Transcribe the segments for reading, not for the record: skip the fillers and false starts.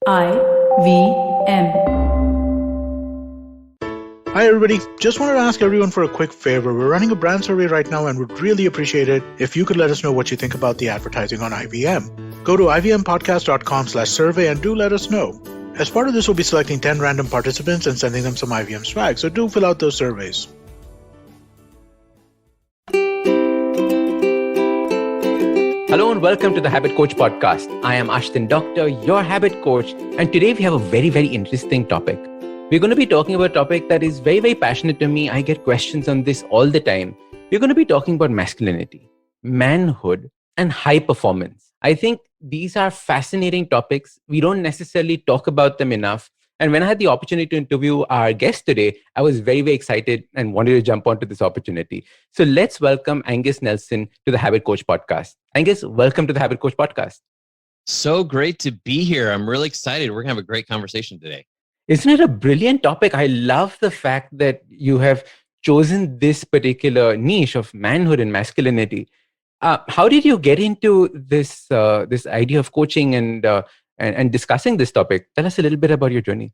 IVM. Hi everybody, just wanted to ask everyone for a quick favor. We're running a brand survey right now and would really appreciate it if you could let us know what you think about the advertising on IVM. Go to ivmpodcast.com/survey and do let us know. As part of this, we'll be selecting 10 random participants and sending them some IVM swag, so do fill out those surveys. Hello and welcome to the Habit Coach podcast. I am Ashdin Doctor, your habit coach, and today we have a very, very interesting topic. We're going to be talking about a topic that is very, very passionate to me. I get questions on this all the time. We're going to be talking about masculinity, manhood, and high performance. I think these are fascinating topics. We don't necessarily talk about them enough. And when I had the opportunity to interview our guest today, I was very, very excited and wanted to jump onto this opportunity. So let's welcome Angus Nelson to the Habit Coach podcast. Angus, welcome to the Habit Coach podcast. So great to be here. I'm really excited. We're going to have a great conversation today. Isn't it a brilliant topic? I love the fact that you have chosen this particular niche of manhood and masculinity. How did you get into this idea of coaching and discussing this topic? Tell us a little bit about your journey.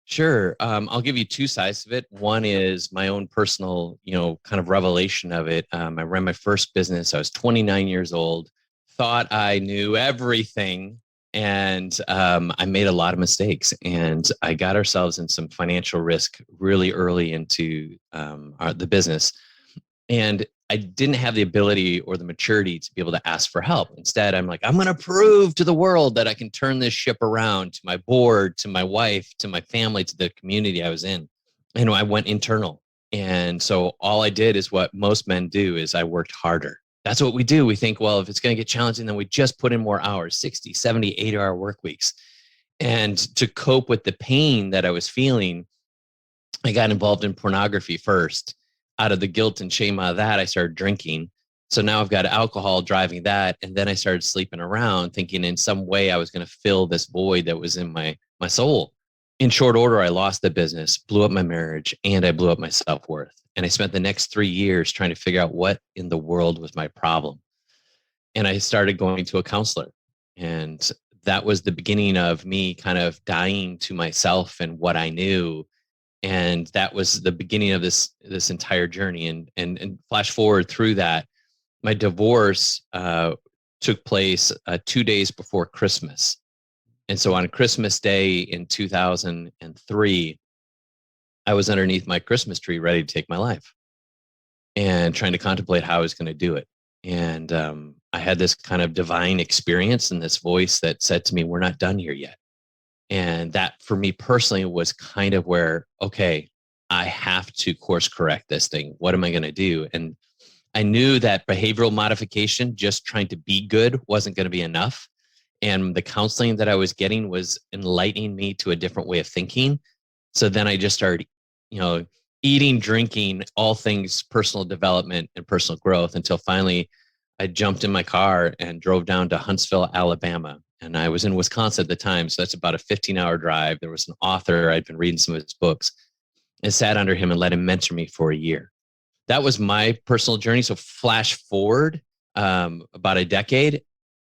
Sure. I'll give you two sides of it. One is my own personal, kind of revelation of it. I ran my first business. I was 29 years old, thought I knew everything. And I made a lot of mistakes, and I got ourselves in some financial risk really early into the business. And I didn't have the ability or the maturity to be able to ask for help. Instead, I'm like, I'm going to prove to the world that I can turn this ship around, to my board, to my wife, to my family, to the community I was in. And I went internal. And so all I did is what most men do, is I worked harder. That's what we do. We think, well, if it's going to get challenging, then we just put in more hours, 60, 70, 80-hour work weeks. And to cope with the pain that I was feeling, I got involved in pornography first. Out of the guilt and shame out of that, I started drinking. So now I've got alcohol driving that. And then I started sleeping around, thinking in some way I was going to fill this void that was in my soul. In short order, I lost the business, blew up my marriage, and I blew up my self-worth. And I spent the next 3 years trying to figure out what in the world was my problem. And I started going to a counselor. And that was the beginning of me kind of dying to myself and what I knew. And that was the beginning of this entire journey. And flash forward through that, my divorce took place 2 days before Christmas. And so on Christmas Day in 2003, I was underneath my Christmas tree ready to take my life and trying to contemplate how I was going to do it. And I had this kind of divine experience and this voice that said to me, we're not done here yet. And that for me personally was kind of where, okay, I have to course correct this thing. What am I going to do? And I knew that behavioral modification, just trying to be good, wasn't going to be enough. And the counseling that I was getting was enlightening me to a different way of thinking. So then I just started, eating, drinking, all things personal development and personal growth, until finally I jumped in my car and drove down to Huntsville, Alabama. And I was in Wisconsin at the time, so that's about a 15-hour drive. There was an author, I'd been reading some of his books, and sat under him and let him mentor me for a year. That was my personal journey. So flash forward about a decade,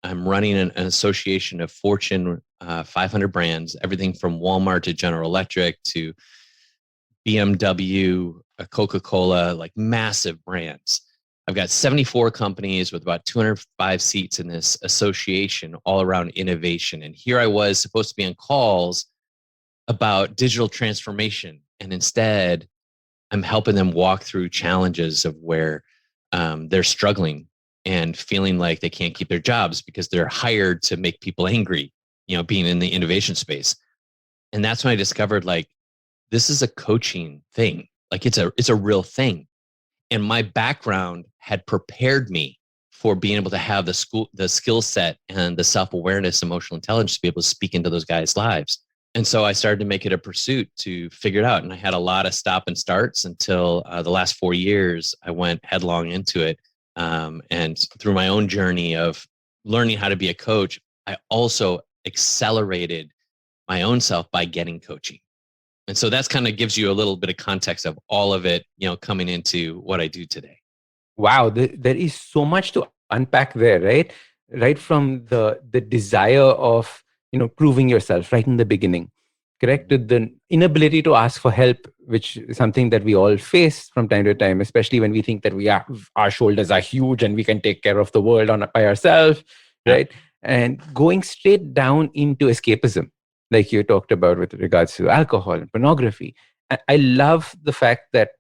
I'm running an association of Fortune 500 brands, everything from Walmart to General Electric to BMW, Coca-Cola, like massive brands. I've got 74 companies with about 205 seats in this association all around innovation. And here I was supposed to be on calls about digital transformation. And instead, I'm helping them walk through challenges of where they're struggling and feeling like they can't keep their jobs because they're hired to make people angry, being in the innovation space. And that's when I discovered, like, this is a coaching thing. Like it's a real thing. And my background had prepared me for being able to have the skill set and the self-awareness, emotional intelligence to be able to speak into those guys' lives. And so I started to make it a pursuit to figure it out. And I had a lot of stop and starts until the last 4 years, I went headlong into it. And through my own journey of learning how to be a coach, I also accelerated my own self by getting coaching. And so that's kind of gives you a little bit of context of all of it, coming into what I do today. Wow, there is so much to unpack there, right? Right from the desire of proving yourself right in the beginning, correct? To the inability to ask for help, which is something that we all face from time to time, especially when we think that our shoulders are huge and we can take care of the world by ourselves, right? And going straight down into escapism, like you talked about with regards to alcohol and pornography. I love the fact that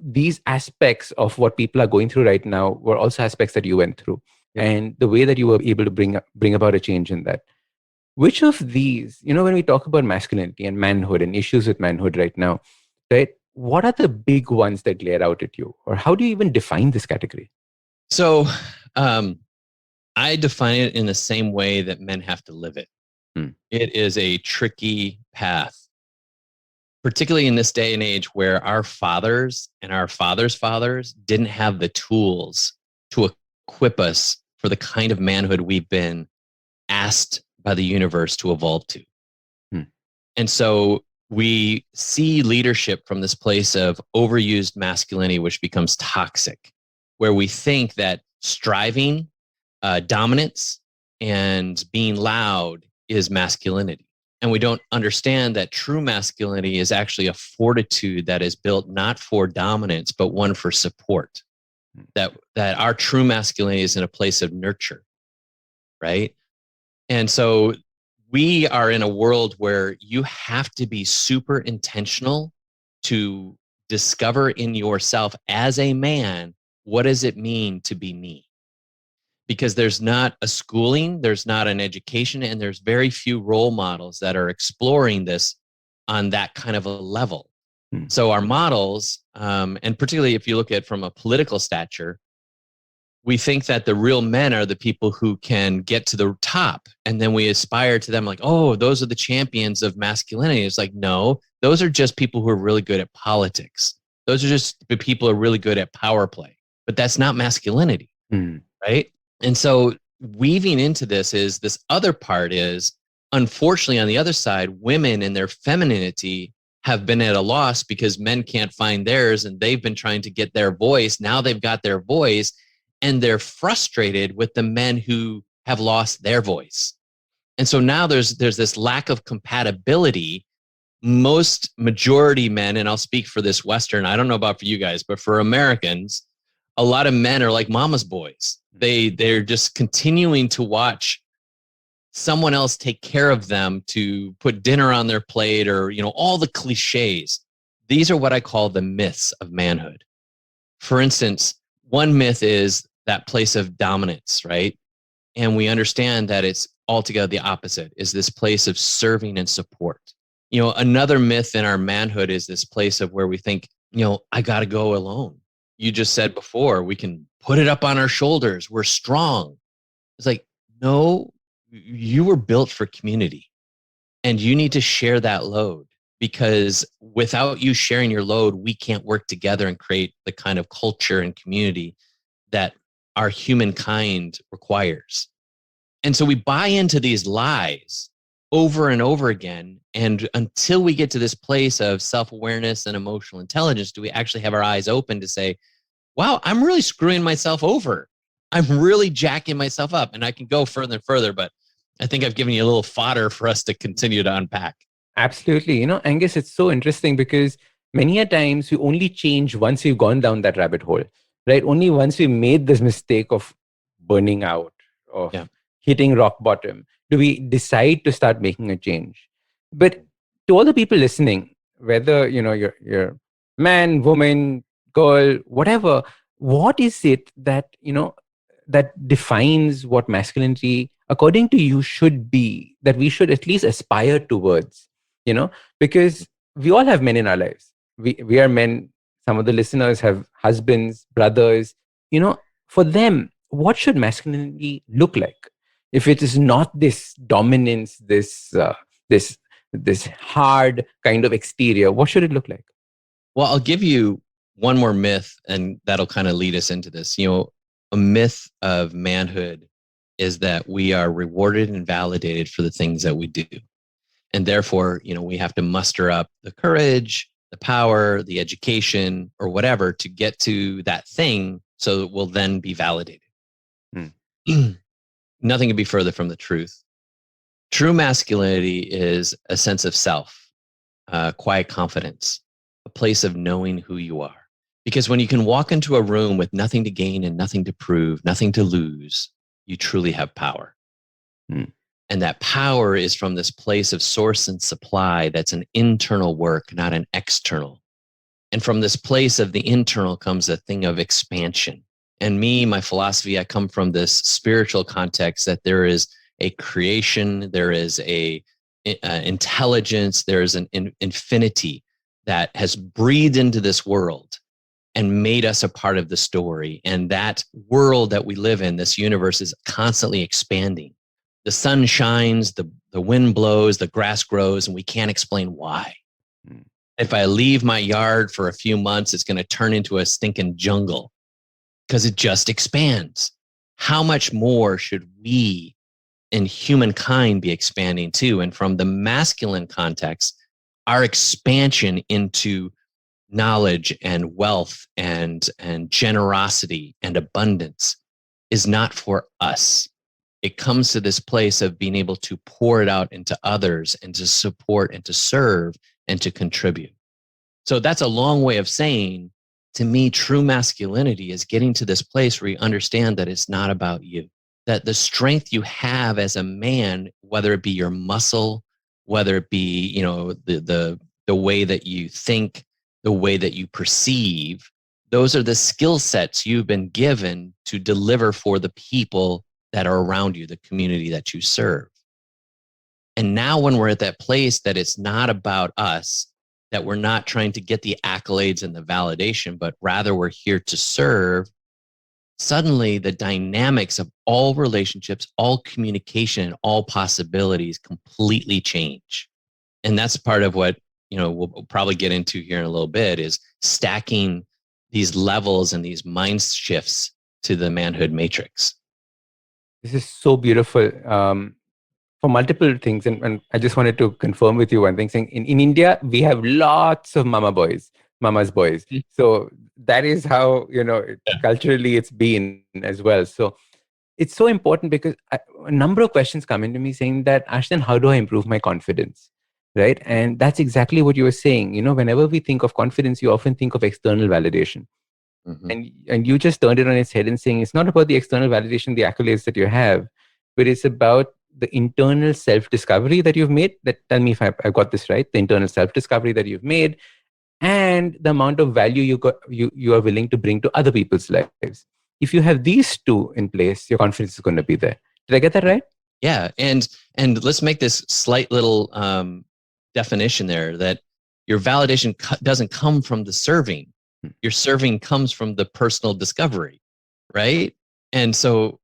these aspects of what people are going through right now were also aspects that you went through, and the way that you were able to bring about a change in that. Which of these, when we talk about masculinity and manhood and issues with manhood right now, right, what are the big ones that glare out at you, or how do you even define this category? So I define it in the same way that men have to live it. It is a tricky path, particularly in this day and age where our fathers and our fathers' fathers didn't have the tools to equip us for the kind of manhood we've been asked by the universe to evolve to. And so we see leadership from this place of overused masculinity, which becomes toxic, where we think that striving, dominance, and being loud is masculinity. And we don't understand that true masculinity is actually a fortitude that is built not for dominance, but one for support. That our true masculinity is in a place of nurture, right? And so we are in a world where you have to be super intentional to discover in yourself as a man, what does it mean to be me? Because there's not a schooling, there's not an education, and there's very few role models that are exploring this on that kind of a level. So our models, and particularly if you look at from a political stature, we think that the real men are the people who can get to the top. And then we aspire to them like, oh, those are the champions of masculinity. It's like, no, those are just people who are really good at politics. Those are just the people who are really good at power play. But that's not masculinity, right? And so weaving into this is this other part is, unfortunately, on the other side, women in their femininity have been at a loss because men can't find theirs and they've been trying to get their voice. Now they've got their voice. And they're frustrated with the men who have lost their voice. And so now there's this lack of compatibility. Most majority men, and I'll speak for this Western, I don't know about for you guys, but for Americans, a lot of men are like mama's boys. They're just continuing to watch someone else take care of them, to put dinner on their plate, or, all the cliches. These are what I call the myths of manhood. For instance, one myth is that place of dominance, right? And we understand that it's altogether the opposite, is this place of serving and support. Another myth in our manhood is this place of where we think, I got to go alone. You just said before, we can put it up on our shoulders. We're strong. It's like, no, you were built for community and you need to share that load, because without you sharing your load, we can't work together and create the kind of culture and community that our humankind requires. And so we buy into these lies over and over again. And until we get to this place of self-awareness and emotional intelligence, do we actually have our eyes open to say, wow, I'm really screwing myself over. I'm really jacking myself up. And I can go further and further, but I think I've given you a little fodder for us to continue to unpack. Absolutely. Angus, it's so interesting because many a times we only change once we've gone down that rabbit hole, right? Only once we made this mistake of burning out, of hitting rock bottom, do we decide to start making a change. But to all the people listening, whether, you're man, woman, girl, whatever, what is it that, that defines what masculinity, according to you, should be, that we should at least aspire towards? Because we all have men in our lives. We are men. Some of the listeners have husbands, brothers. For them, what should masculinity look like? If it is not this dominance, this hard kind of exterior, what should it look like? Well, I'll give you one more myth, and that'll kind of lead us into this. A myth of manhood is that we are rewarded and validated for the things that we do. And therefore, we have to muster up the courage, the power, the education, or whatever to get to that thing so that we'll then be validated. Nothing could be further from the truth. True masculinity is a sense of self, quiet confidence, a place of knowing who you are. Because when you can walk into a room with nothing to gain and nothing to prove, nothing to lose, you truly have power. And that power is from this place of source and supply that's an internal work, not an external. And from this place of the internal comes a thing of expansion. And my philosophy, I come from this spiritual context that there is a creation, there is a intelligence, there is an infinity that has breathed into this world and made us a part of the story. And that world that we live in, this universe, is constantly expanding. The sun shines, the wind blows, the grass grows, and we can't explain why. If I leave my yard for a few months, it's going to turn into a stinking jungle because it just expands. How much more should we in humankind be expanding too? And from the masculine context, our expansion into knowledge and wealth and generosity and abundance is not for us. It comes to this place of being able to pour it out into others and to support and to serve and to contribute. So that's a long way of saying, to me, true masculinity is getting to this place where you understand that it's not about you, that the strength you have as a man, whether it be your muscle, whether it be, the way that you think, the way that you perceive, those are the skill sets you've been given to deliver for the people that are around you, the community that you serve. And now when we're at that place that it's not about us, that we're not trying to get the accolades and the validation, but rather we're here to serve, suddenly the dynamics of all relationships, all communication, and all possibilities completely change. And that's part of what, we'll probably get into here in a little bit, is stacking these levels and these mind shifts to the manhood matrix. This is so beautiful for multiple things. And I just wanted to confirm with you one thing, saying in India, we have lots of mama's boys. So that is how, culturally it's been as well. So it's so important because a number of questions come into me saying that, Ashdin, how do I improve my confidence? Right? And that's exactly what you were saying. Whenever we think of confidence, you often think of external validation. Mm-hmm. And you just turned it on its head and saying it's not about the external validation, the accolades that you have, but it's about the internal self-discovery that you've made. That, tell me if I've got this right, the internal self-discovery that you've made and the amount of value you are willing to bring to other people's lives. If you have these two in place, your confidence is going to be there. Did I get that right? Yeah. And let's make this slight little definition there, that your validation doesn't come from the serving. Your serving comes from the personal discovery, right? And so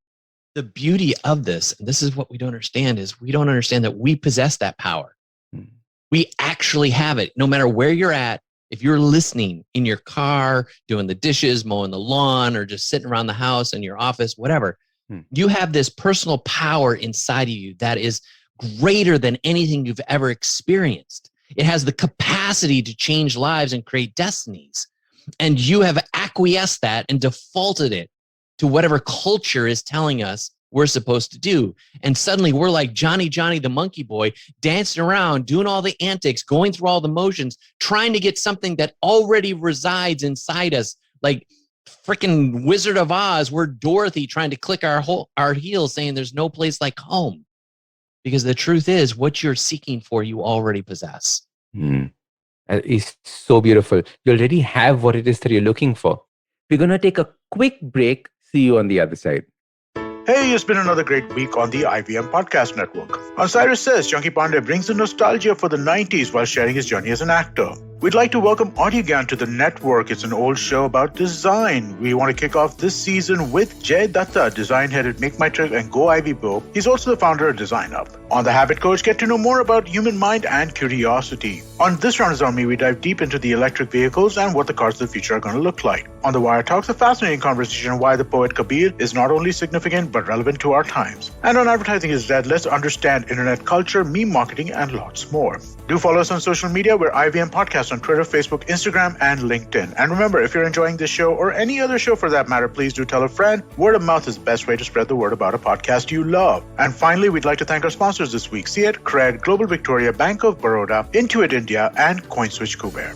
the beauty of this, and this is what we don't understand, is we don't understand that we possess that power. We actually have it. No matter where you're at, if you're listening in your car, doing the dishes, mowing the lawn, or just sitting around the house in your office, whatever, you have this personal power inside of you that is greater than anything you've ever experienced. It has the capacity to change lives and create destinies. And you have acquiesced that and defaulted it to whatever culture is telling us we're supposed to do. And suddenly we're like Johnny the monkey boy, dancing around, doing all the antics, going through all the motions, trying to get something that already resides inside us. Like freaking Wizard of Oz, we're Dorothy trying to click our heels saying there's no place like home. Because the truth is, what you're seeking for, you already possess. It's so beautiful. You already have what it is that you're looking for. We're going to take a quick break. See you on the other side. Hey, it's been another great week on the IVM Podcast Network. On Cyrus Says, Chunky Pandey brings the nostalgia for the 90s while sharing his journey as an actor. We'd like to welcome Audiogan to the network. It's an old show about design. We want to kick off this season with Jay Datta, design head at Make My Trip and Go Ivy Bo. He's also the founder of Design Up. On The Habit Coach, get to know more about human mind and curiosity. On This Round is On Me, we dive deep into the electric vehicles and what the cars of the future are going to look like. On The Wire Talks, a fascinating conversation on why the poet Kabir is not only significant but relevant to our times. And on Advertising is Dead, let's understand internet culture, meme marketing, and lots more. Do follow us on social media. We're IVM Podcast Podcast on Twitter, Facebook, Instagram, and LinkedIn. And remember, if you're enjoying this show or any other show for that matter, please do tell a friend. Word of mouth is the best way to spread the word about a podcast you love. And finally, we'd like to thank our sponsors this week: See It, Cred, Global Victoria, Bank of Baroda, Intuit India, and CoinSwitch Kuber.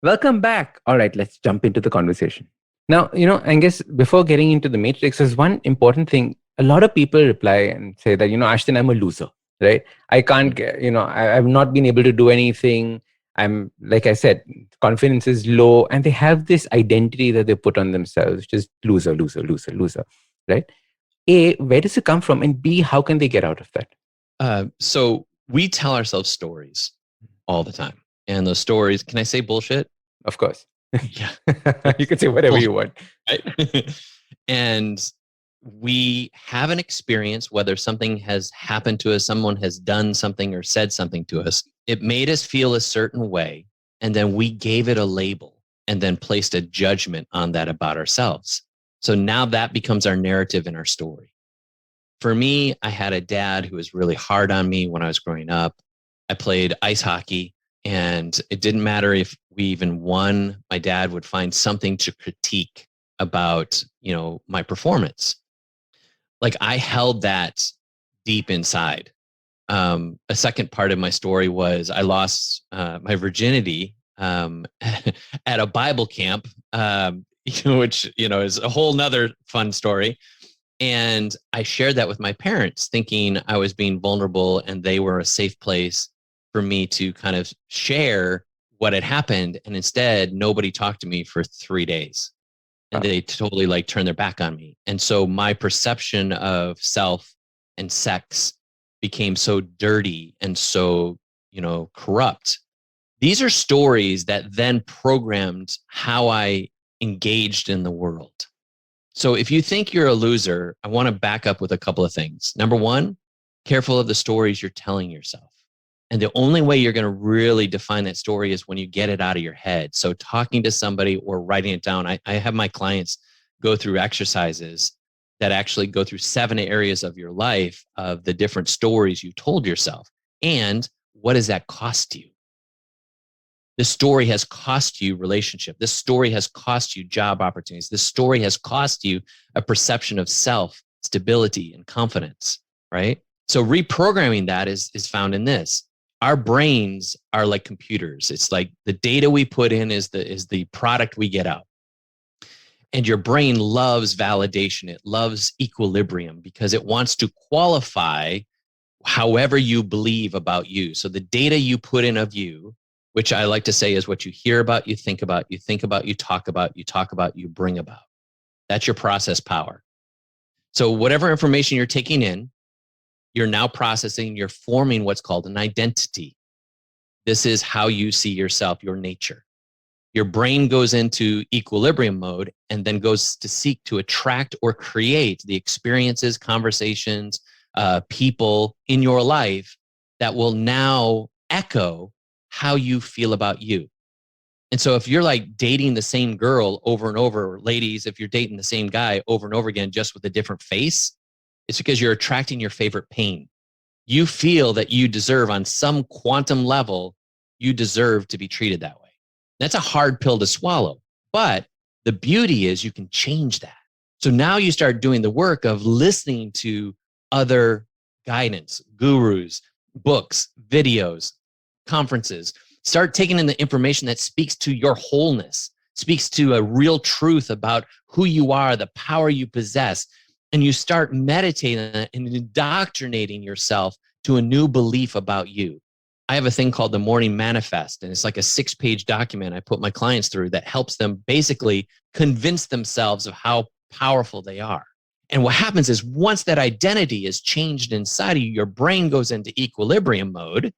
Welcome back. All right, let's jump into the conversation. Now, Angus, before getting into the matrix, there's one important thing. A lot of people reply and say that, Ashdin, I'm a loser, right? I can't get, I've not been able to do anything. I'm, like I said, confidence is low, and they have this identity that they put on themselves, just loser, right? A, where does it come from? And B, how can they get out of that? So we tell ourselves stories all the time. And those stories, can I say bullshit? Of course. Yeah. You can say whatever you want. Right? And we have an experience, whether something has happened to us, someone has done something or said something to us. It made us feel a certain way. And then we gave it a label and then placed a judgment on that about ourselves. So now that becomes our narrative and our story. For me, I had a dad who was really hard on me when I was growing up. I played ice hockey. And it didn't matter if we even won, my dad would find something to critique about, my performance. Like I held that deep inside. A second part of my story was I lost my virginity at a Bible camp, which, is a whole nother fun story. And I shared that with my parents, thinking I was being vulnerable and they were a safe place for me to kind of share what had happened. And instead, nobody talked to me for 3 days. And they totally turned their back on me. And so my perception of self and sex became so dirty and so, corrupt. These are stories that then programmed how I engaged in the world. So if you think you're a loser, I want to back up with a couple of things. Number one, careful of the stories you're telling yourself. And the only way you're going to really define that story is when you get it out of your head. So talking to somebody or writing it down. I have my clients go through exercises that actually go through 7 areas of your life of the different stories you told yourself. And what does that cost you? This story has cost you relationship. This story has cost you job opportunities. This story has cost you a perception of self, stability, and confidence, right? So reprogramming that is found in this. Our brains are like computers. It's like the data we put in is the product we get out. And your brain loves validation. It loves equilibrium because it wants to qualify however you believe about you. So the data you put in of you, which I like to say is what you hear about, you think about, you talk about, you bring about. That's your process power. So whatever information you're taking in, you're now processing, you're forming what's called an identity. This is how you see yourself, your nature. Your brain goes into equilibrium mode and then goes to seek to attract or create the experiences, conversations, people in your life that will now echo how you feel about you. And so if you're like dating the same girl over and over, or ladies, if you're dating the same guy over and over again, just with a different face, it's because you're attracting your favorite pain. You feel that you deserve on some quantum level, you deserve to be treated that way. That's a hard pill to swallow. But the beauty is you can change that. So now you start doing the work of listening to other guidance, gurus, books, videos, conferences. Start taking in the information that speaks to your wholeness, speaks to a real truth about who you are, the power you possess. And you start meditating and indoctrinating yourself to a new belief about you. I have a thing called the Morning Manifest, and it's like a 6-page document I put my clients through that helps them basically convince themselves of how powerful they are. And what happens is once that identity is changed inside of you, your brain goes into equilibrium mode,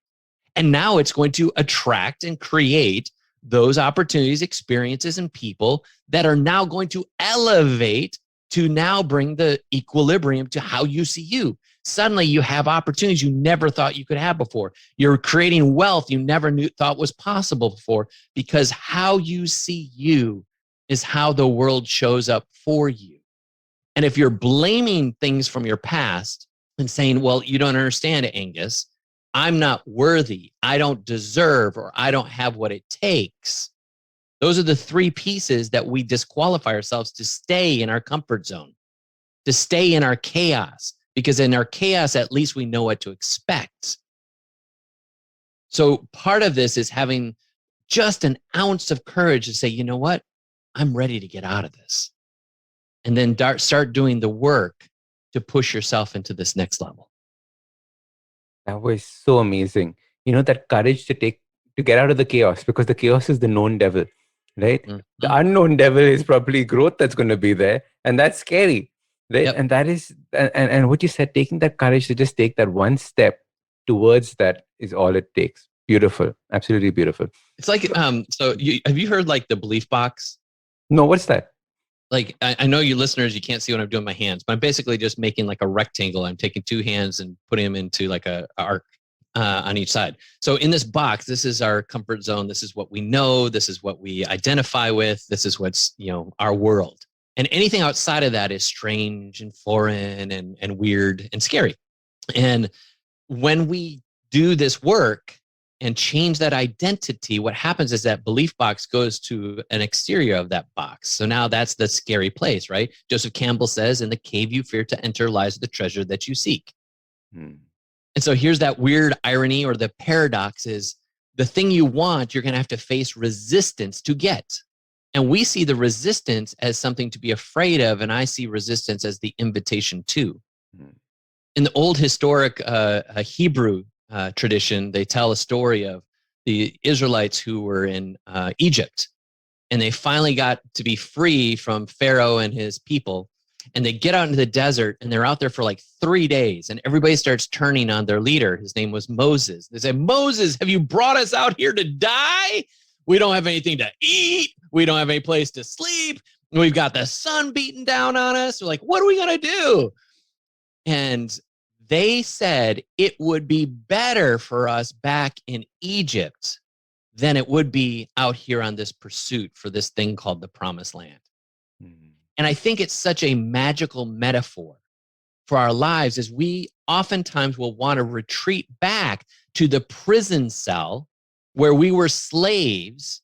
and now it's going to attract and create those opportunities, experiences, and people that are now going to elevate to now bring the equilibrium to how you see you. Suddenly you have opportunities you never thought you could have before. You're creating wealth you never thought was possible before, because how you see you is how the world shows up for you. And if you're blaming things from your past and saying, well, you don't understand, Angus, I'm not worthy, I don't deserve, or I don't have what it takes. Those are the three pieces that we disqualify ourselves to stay in our comfort zone, to stay in our chaos, because in our chaos, at least we know what to expect. So part of this is having just an ounce of courage to say, you know what? I'm ready to get out of this. And then start doing the work to push yourself into this next level. That was so amazing. That courage to get out of the chaos, because the chaos is the known devil, right? Mm-hmm. The unknown devil is probably growth that's going to be there. And that's scary, right? Yep. And that is, and what you said, taking that courage to just take that one step towards that is all it takes. Beautiful. Absolutely beautiful. It's like, have you heard like the belief box? No, what's that? Like, I know you listeners, you can't see what I'm doing with my hands, but I'm basically just making like a rectangle. I'm taking two hands and putting them into like a arc on each side. So in this box, this is our comfort zone. This is what we know. This is what we identify with. This is what's, our world. And anything outside of that is strange and foreign and weird and scary. And when we do this work and change that identity, what happens is that belief box goes to an exterior of that box. So now that's the scary place, right? Joseph Campbell says, in the cave you fear to enter lies the treasure that you seek. And so here's that weird irony, or the paradox is, the thing you want, you're going to have to face resistance to get. And we see the resistance as something to be afraid of, and I see resistance as the invitation to. In the old historic Hebrew tradition, they tell a story of the Israelites who were in Egypt, and they finally got to be free from Pharaoh and his people. And they get out into the desert, and they're out there for like 3 days, and everybody starts turning on their leader. His name was Moses. They say, Moses, have you brought us out here to die? We don't have anything to eat. We don't have any place to sleep. We've got the sun beating down on us. We're like, what are we going to do? And they said it would be better for us back in Egypt than it would be out here on this pursuit for this thing called the Promised Land. And I think it's such a magical metaphor for our lives, as we oftentimes will want to retreat back to the prison cell where we were slaves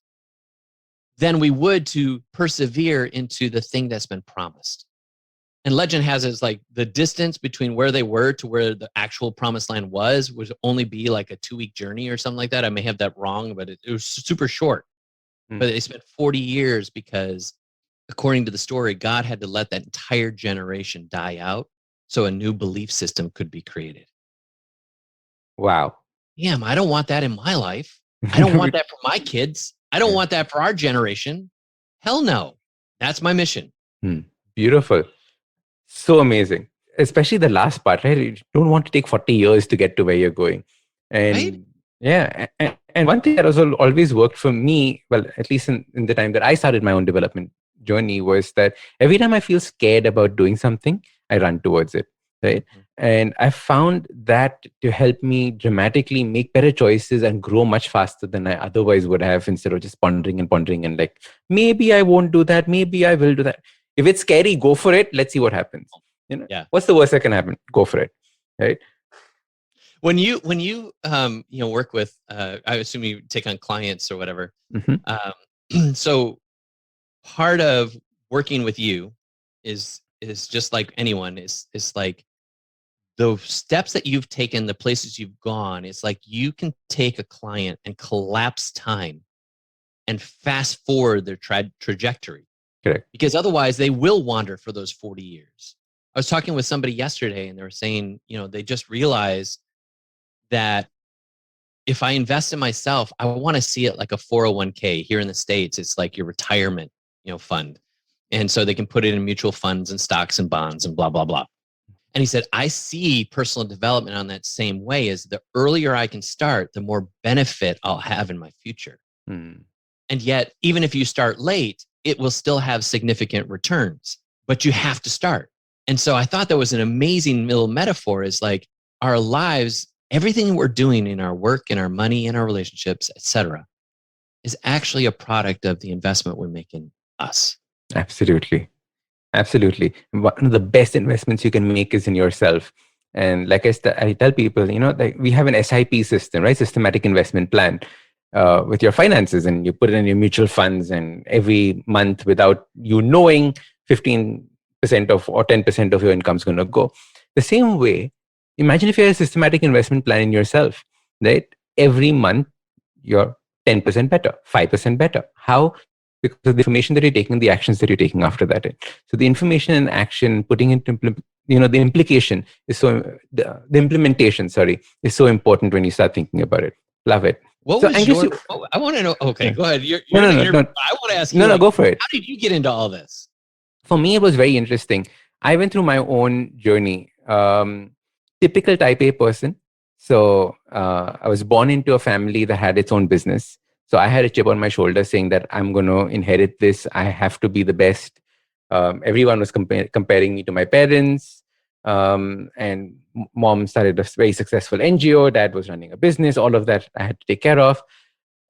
than we would to persevere into the thing that's been promised. And legend has it like the distance between where they were to where the actual promised land was would only be like a 2-week journey or something like that. I may have that wrong, but it was super short. But they spent 40 years because, according to the story, God had to let that entire generation die out so a new belief system could be created. Wow. Yeah, I don't want that in my life. I don't want that for my kids. I don't want that for our generation. Hell no. That's my mission. Beautiful. So amazing. Especially the last part, right? You don't want to take 40 years to get to where you're going. And right? Yeah. And one thing that also always worked for me, well, at least in the time that I started my own development journey, was that every time I feel scared about doing something, I run towards it. Right. And I found that to help me dramatically make better choices and grow much faster than I otherwise would have, instead of just pondering and like, maybe I won't do that. Maybe I will do that. If it's scary, go for it. Let's see what happens. Yeah. What's the worst that can happen? Go for it. Right. When you work with, I assume you take on clients or whatever. So part of working with you is just like anyone is like the steps that you've taken, the places you've gone. It's like you can take a client and collapse time and fast forward their trajectory. Correct. Because otherwise they will wander for those 40 years. I was talking with somebody yesterday, and they were saying, they just realized that if I invest in myself, I want to see it like a 401k. Here in the States, it's like your retirement, fund. And so they can put it in mutual funds and stocks and bonds and blah, blah, blah. And he said, I see personal development on that same way, as the earlier I can start, the more benefit I'll have in my future. And yet, even if you start late, it will still have significant returns, but you have to start. And so I thought that was an amazing little metaphor, is like our lives, everything we're doing in our work, in our money, in our relationships, etc., is actually a product of the investment we make in us. Absolutely. One of the best investments you can make is in yourself. And like I tell people, like we have an SIP system, right? Systematic investment plan with your finances, and you put it in your mutual funds, and every month, without you knowing, 15% of or 10% of your income is going to go. The same way, imagine if you have a systematic investment plan in yourself, right? Every month, you're 10% better, 5% better. How? Because of the information that you're taking, the actions that you're taking after that. So the information and action, putting into the implication is the implementation, sorry, is so important when you start thinking about it. Love it. What So was Angus, your? I want to know. Okay, go ahead. You're no, in no, the no, interview. no, I want to ask no, you, no, like, go for it. how did you get into all this? For me, it was very interesting. I went through my own journey. Typical type A person. So I was born into a family that had its own business. So I had a chip on my shoulder saying that I'm going to inherit this. I have to be the best. Everyone was comparing me to my parents. And mom started a very successful NGO. Dad was running a business. All of that I had to take care of.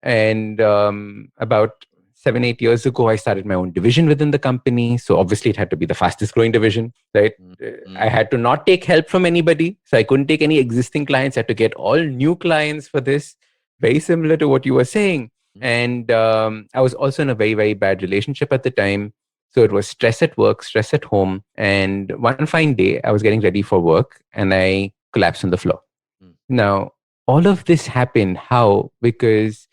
And about 7-8 years ago, I started my own division within the company. So obviously, it had to be the fastest growing division, right? I had to not take help from anybody. So I couldn't take any existing clients. I had to get all new clients for this, very similar to what you were saying. And I was also in a very, very bad relationship at the time. So it was stress at work, stress at home. And one fine day, I was getting ready for work and I collapsed on the floor. Now, all of this happened. How? Because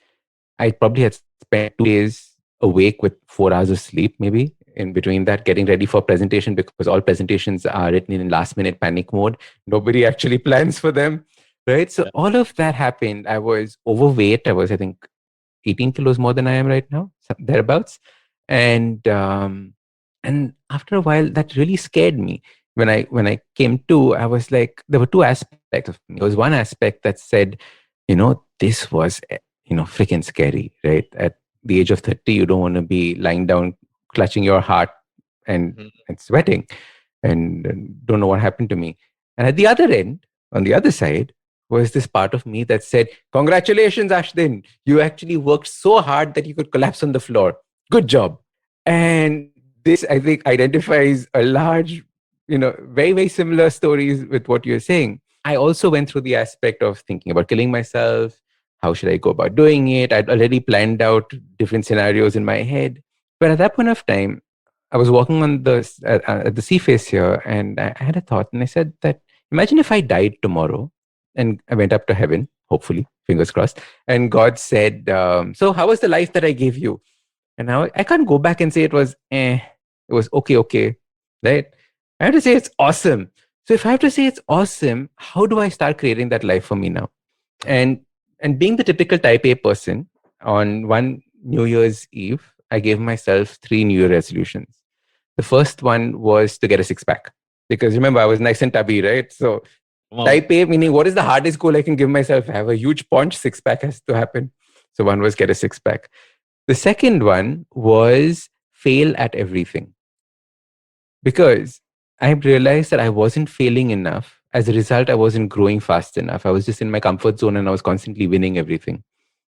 I probably had spent 2 days awake with 4 hours of sleep, maybe in between that, getting ready for presentation, because all presentations are written in last minute panic mode. Nobody actually plans for them, right? So all of that happened. I was overweight. I was, I think, 18 kilos more than I am right now, thereabouts. And after a while, that really scared me. When I came to, I was like, there were two aspects of me. There was one aspect that said, this was freaking scary, right? At the age of 30, you don't want to be lying down, clutching your heart and sweating and don't know what happened to me. And at the other end, on the other side, was this part of me that said, congratulations, Ashdin. You actually worked so hard that you could collapse on the floor. Good job. And this, I think, identifies a large, very, very similar stories with what you're saying. I also went through the aspect of thinking about killing myself. How should I go about doing it? I'd already planned out different scenarios in my head. But at that point of time, I was walking on at the sea face here, and I had a thought, and I said that imagine if I died tomorrow, and I went up to heaven, hopefully, fingers crossed, and God said, "So, how was the life that I gave you?" And now I can't go back and say it was it was okay, right? I have to say it's awesome. So if I have to say it's awesome, how do I start creating that life for me now? And and being the typical type A person, on one New Year's Eve, I gave myself 3 New Year resolutions. The first one was to get a six pack, because remember, I was nice and tubby, right? So type A, meaning what is the hardest goal I can give myself? I have a huge paunch, six pack has to happen. So one was get a six pack. The second one was fail at everything, because I realized that I wasn't failing enough. As a result, I wasn't growing fast enough. I was just in my comfort zone and I was constantly winning everything.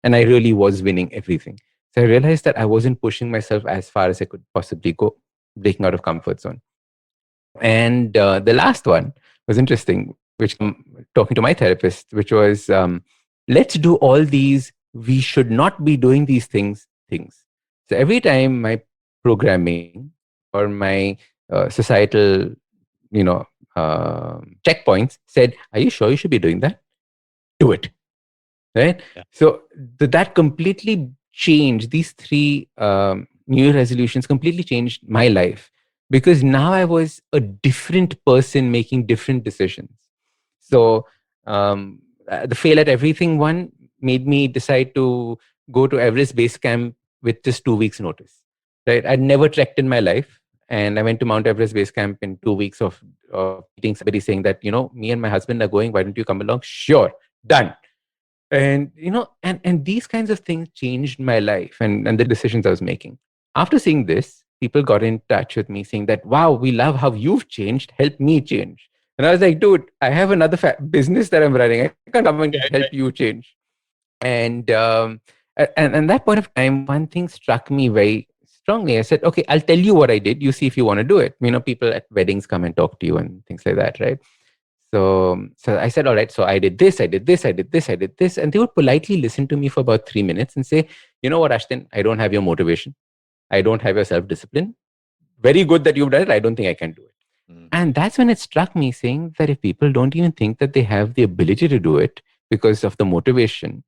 And I really was winning everything. So I realized that I wasn't pushing myself as far as I could possibly go, breaking out of comfort zone. And the last one was interesting, which I'm talking to my therapist, which was let's do all these, we should not be doing these things. So every time my programming or my societal, checkpoints said, "Are you sure you should be doing that? Do it." Right? Yeah. So that completely changed, these three New Year resolutions completely changed my life, because now I was a different person making different decisions. So the fail at everything one made me decide to go to Everest Base Camp with just 2 weeks notice. Right? I'd never trekked in my life. And I went to Mount Everest Base Camp in 2 weeks of meeting somebody saying that, me and my husband are going. Why don't you come along? Sure. Done. And and these kinds of things changed my life and the decisions I was making. After seeing this, people got in touch with me saying that, wow, we love how you've changed, help me change. And I was like, dude, I have another business that I'm running, I can't come and help you change. And and that point of time, one thing struck me very strongly. I said, okay, I'll tell you what I did, you see if you want to do it. People at weddings come and talk to you and things like that, right? So I said, all right, so I did this, I did this, I did this, I did this. And they would politely listen to me for about 3 minutes and say, you know what, Ashdin, I don't have your motivation. I don't have your self-discipline. Very good that you've done it. I don't think I can do it. And that's when it struck me, saying that if people don't even think that they have the ability to do it because of the motivation,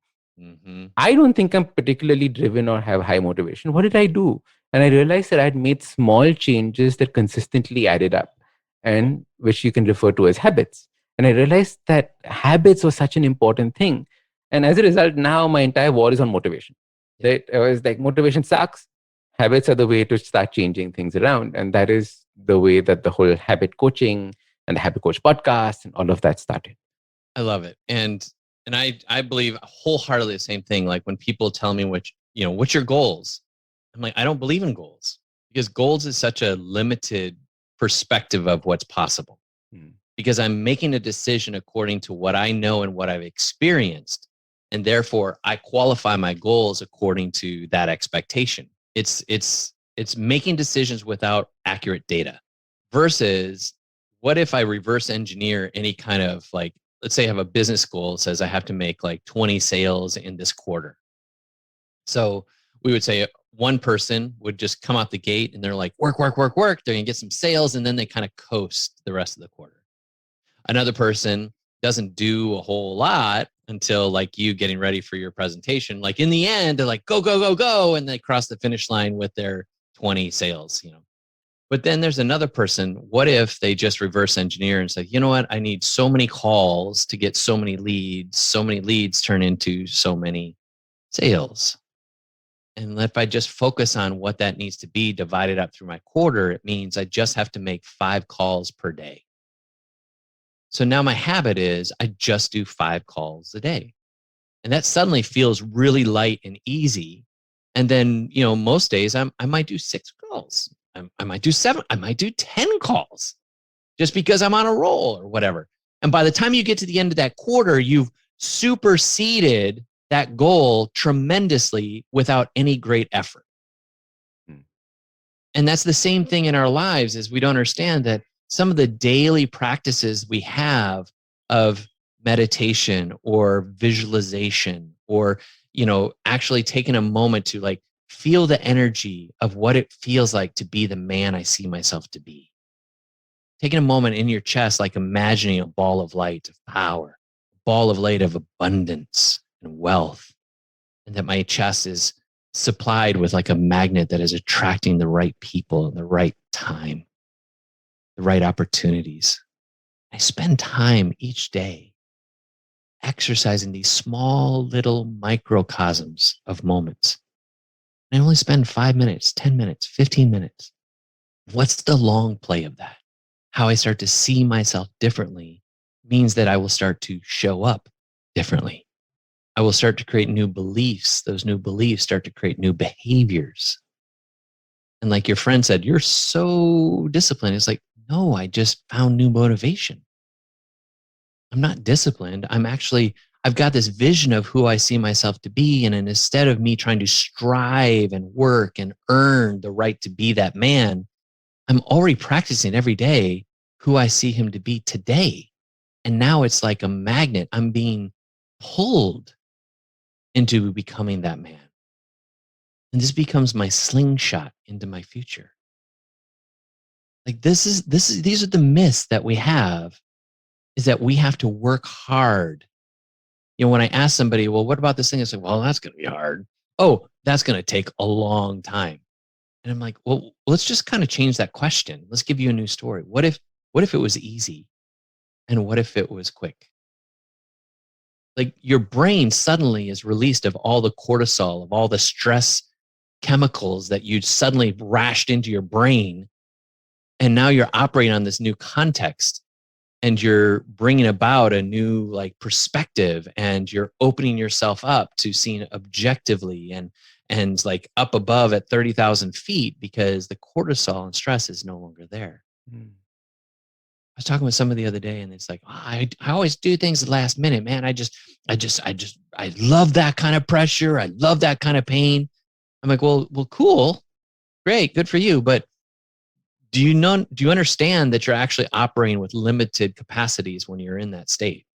I don't think I'm particularly driven or have high motivation. What did I do? And I realized that I had made small changes that consistently added up, and which you can refer to as habits. And I realized that habits was such an important thing. And as a result, now my entire war is on motivation. Right? I was like, motivation sucks. Habits are the way to start changing things around. And that is the way that the whole habit coaching and the Habit Coach podcast and all of that started. I love it. And I believe wholeheartedly the same thing. Like when people tell me what's your goals? I'm like, I don't believe in goals, because goals is such a limited perspective of what's possible. Because I'm making a decision according to what I know and what I've experienced. And therefore I qualify my goals according to that expectation. It's making decisions without accurate data, versus what if I reverse engineer any kind of, like, let's say I have a business goal that says I have to make like 20 sales in this quarter. So we would say one person would just come out the gate and they're like, work. They're going to get some sales, and then they kind of coast the rest of the quarter. Another person doesn't do a whole lot until like you getting ready for your presentation. Like in the end, they're like, go. And they cross the finish line with their 20 sales, But then there's another person. What if they just reverse engineer and say, you know what? I need so many calls to get so many leads. So many leads turn into so many sales. And if I just focus on what that needs to be divided up through my quarter, it means I just have to make 5 calls per day. So now my habit is I just do 5 calls a day. And that suddenly feels really light and easy. And then, most days I might do 6 calls. I might do 7. I might do 10 calls just because I'm on a roll or whatever. And by the time you get to the end of that quarter, you've superseded that goal tremendously without any great effort. And that's the same thing in our lives, is we don't understand that some of the daily practices we have of meditation or visualization, or, actually taking a moment to like feel the energy of what it feels like to be the man I see myself to be. Taking a moment in your chest, like imagining a ball of light of power, a ball of light of abundance and wealth, and that my chest is supplied with like a magnet that is attracting the right people at the right time, the right opportunities. I spend time each day exercising these small little microcosms of moments. I only spend 5 minutes, 10 minutes, 15 minutes. What's the long play of that? How I start to see myself differently means that I will start to show up differently. I will start to create new beliefs. Those new beliefs start to create new behaviors. And like your friend said, you're so disciplined. It's like, no, I just found new motivation. I'm not disciplined. I've got this vision of who I see myself to be. And instead of me trying to strive and work and earn the right to be that man, I'm already practicing every day who I see him to be today. And now it's like a magnet. I'm being pulled into becoming that man. And this becomes my slingshot into my future. Like these are the myths that we have, is that we have to work hard. When I ask somebody, well, what about this thing? I say, well, that's going to be hard. Oh, that's going to take a long time. And I'm like, well, let's just kind of change that question. Let's give you a new story. What if it was easy? And what if it was quick? Like your brain suddenly is released of all the cortisol, of all the stress chemicals that you suddenly rashed into your brain. And now you're operating on this new context, and you're bringing about a new like perspective, and you're opening yourself up to seeing objectively and like up above at 30,000 feet, because the cortisol and stress is no longer there. I was talking with somebody the other day, and it's like, I always do things at the last minute, man. I love that kind of pressure. I love that kind of pain. I'm like, well, cool. Great. Good for you. But Do you understand that you're actually operating with limited capacities when you're in that state?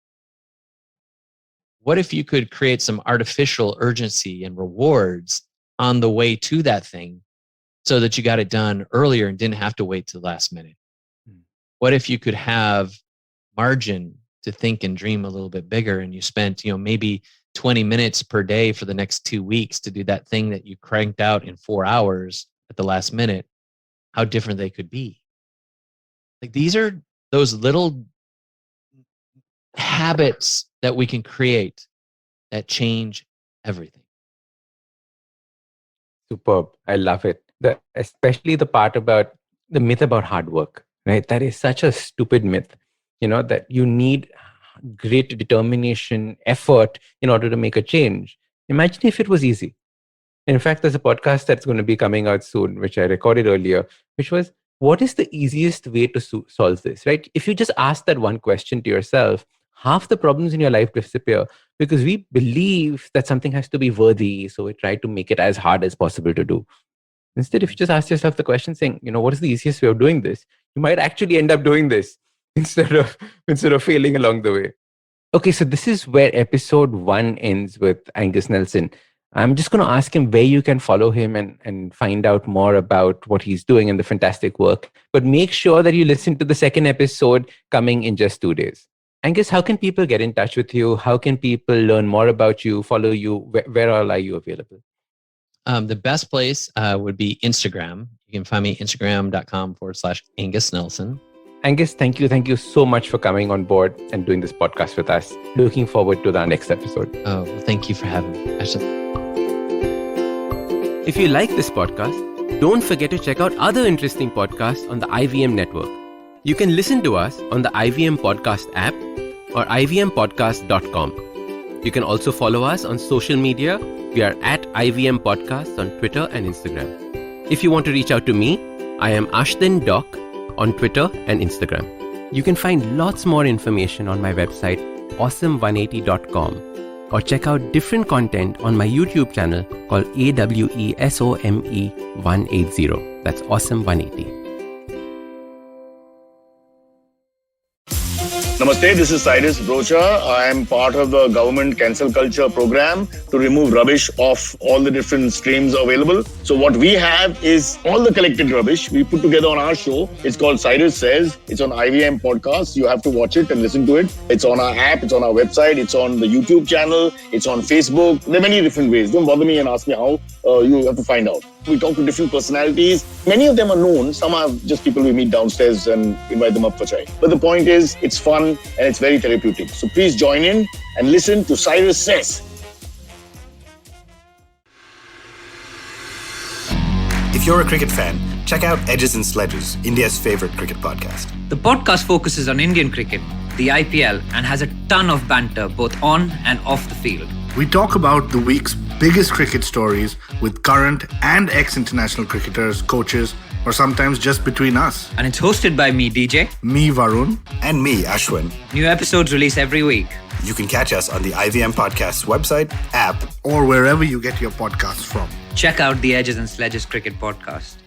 What if you could create some artificial urgency and rewards on the way to that thing so that you got it done earlier and didn't have to wait till the last minute? What if you could have margin to think and dream a little bit bigger, and you spent, maybe 20 minutes per day for the next 2 weeks to do that thing that you cranked out in 4 hours at the last minute? How different they could be. Like, these are those little habits that we can create that change everything. Superb. I love it. Especially the part about the myth about hard work, right? That is such a stupid myth, that you need great determination, effort in order to make a change. Imagine if it was easy. In fact, there's a podcast that's going to be coming out soon, which I recorded earlier, which was, what is the easiest way to solve this, right? If you just ask that one question to yourself, half the problems in your life disappear, because we believe that something has to be worthy. So we try to make it as hard as possible to do. Instead, if you just ask yourself the question saying, what is the easiest way of doing this? You might actually end up doing this instead of failing along the way. Okay, so this is where episode 1 ends with Angus Nelson. I'm just going to ask him where you can follow him and find out more about what he's doing and the fantastic work. But make sure that you listen to the second episode coming in just 2 days. Angus, how can people get in touch with you? How can people learn more about you, follow you? Where all are you available? The best place would be Instagram. You can find me instagram.com/Angus Nelson. Angus, thank you. Thank you so much for coming on board and doing this podcast with us. Looking forward to the next episode. Oh, well, thank you for having me. If you like this podcast, don't forget to check out other interesting podcasts on the IVM network. You can listen to us on the IVM Podcast app or ivmpodcast.com. You can also follow us on social media. We are at IVM Podcasts on Twitter and Instagram. If you want to reach out to me, I am Ashdin Doc on Twitter and Instagram. You can find lots more information on my website, awesome180.com, or check out different content on my YouTube channel called AWESOME180. That's Awesome180. Namaste, this is Cyrus Brocha. I am part of the government cancel culture program to remove rubbish off all the different streams available. So what we have is all the collected rubbish we put together on our show. It's called Cyrus Says. It's on IVM Podcasts. You have to watch it and listen to it. It's on our app. It's on our website. It's on the YouTube channel. It's on Facebook. There are many different ways. Don't bother me and ask me how. You have to find out. We talk to different personalities. Many of them are known. Some are just people we meet downstairs and invite them up for chai. But the point is, it's fun and it's very therapeutic. So please join in and listen to Cyrus Says. If you're a cricket fan, check out Edges and Sledges, India's favorite cricket podcast. The podcast focuses on Indian cricket, the IPL, and has a ton of banter both on and off the field. We talk about the week's biggest cricket stories with current and ex-international cricketers, coaches, or sometimes just between us. And it's hosted by me, DJ. Me, Varun. And me, Ashwin. New episodes release every week. You can catch us on the IVM Podcasts website, app, or wherever you get your podcasts from. Check out the Edges and Sledges Cricket Podcast.